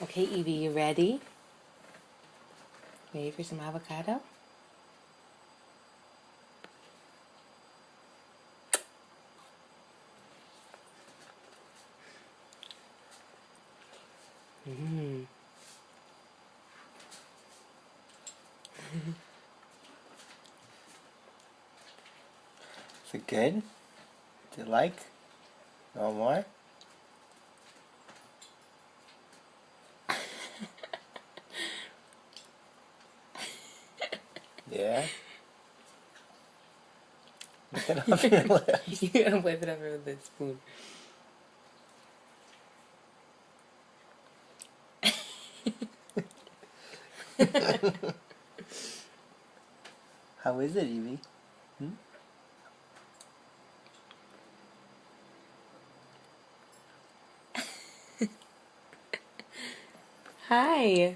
Okay, Evie, you ready? Ready for some avocado? Mmm. Is it good? Do you like? No more? Yeah? Lick it off your lips. You gotta wipe it over with a spoon. How is it, Evie? Hmm? Hi.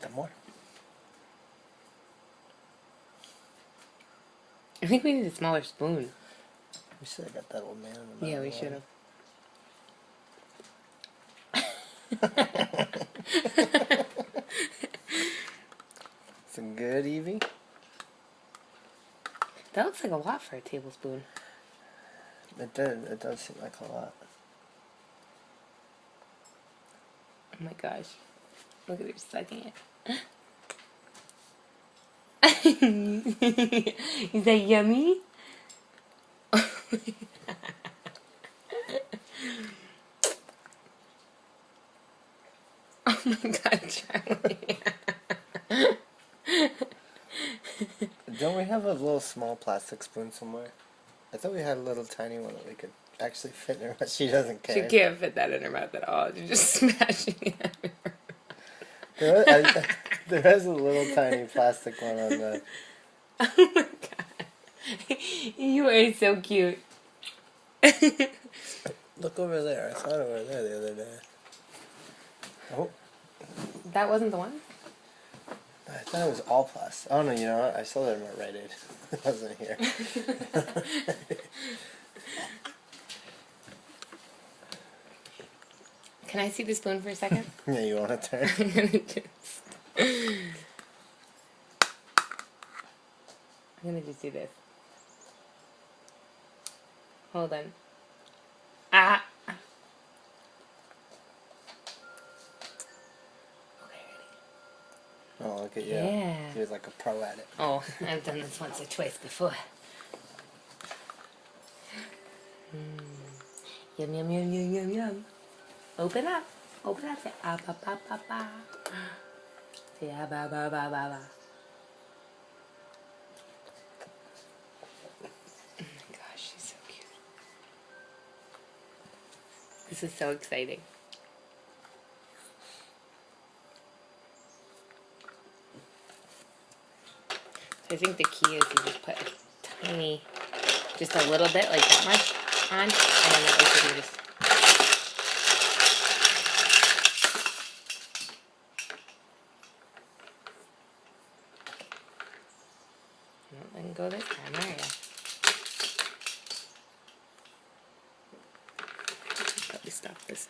Some more. I think we need a smaller spoon. We should have got that old man in the Yeah, we mouth. should have. Is it good, Evie? That looks like a lot for a tablespoon. It does seem like a lot. Oh my gosh. Look at her sucking it. Is that yummy? Oh my god, Charlie. Don't we have a little small plastic spoon somewhere? I thought we had a little tiny one that we could actually fit in her mouth. She doesn't care. She can't fit that in her mouth at all. She's just smashing it. There is a little tiny plastic one on the... Oh my god. You are so cute. Look over there. I saw it over there the other day. Oh, That wasn't the one? I thought it was all plastic. Oh no, you know what? I saw that in my Rite Aid. It wasn't here. Can I see the spoon for a second? Yeah, you want to turn? I'm gonna just do this. Hold on. Ah! Oh, look at you. Yeah. You're like a pro at it. Oh, I've done this once or twice before. Yum, yum, yum, yum, yum, yum. Open up. Open up. Say, ah, ba, ba, ba, ba. Say, ah, ba, ba, ba, ba, ba. Oh my gosh, she's so cute. This is so exciting. I think the key is you just put a tiny, just a little bit, like that much, on, and then that way you can just... Don't let it go this time, are you? Probably stop this.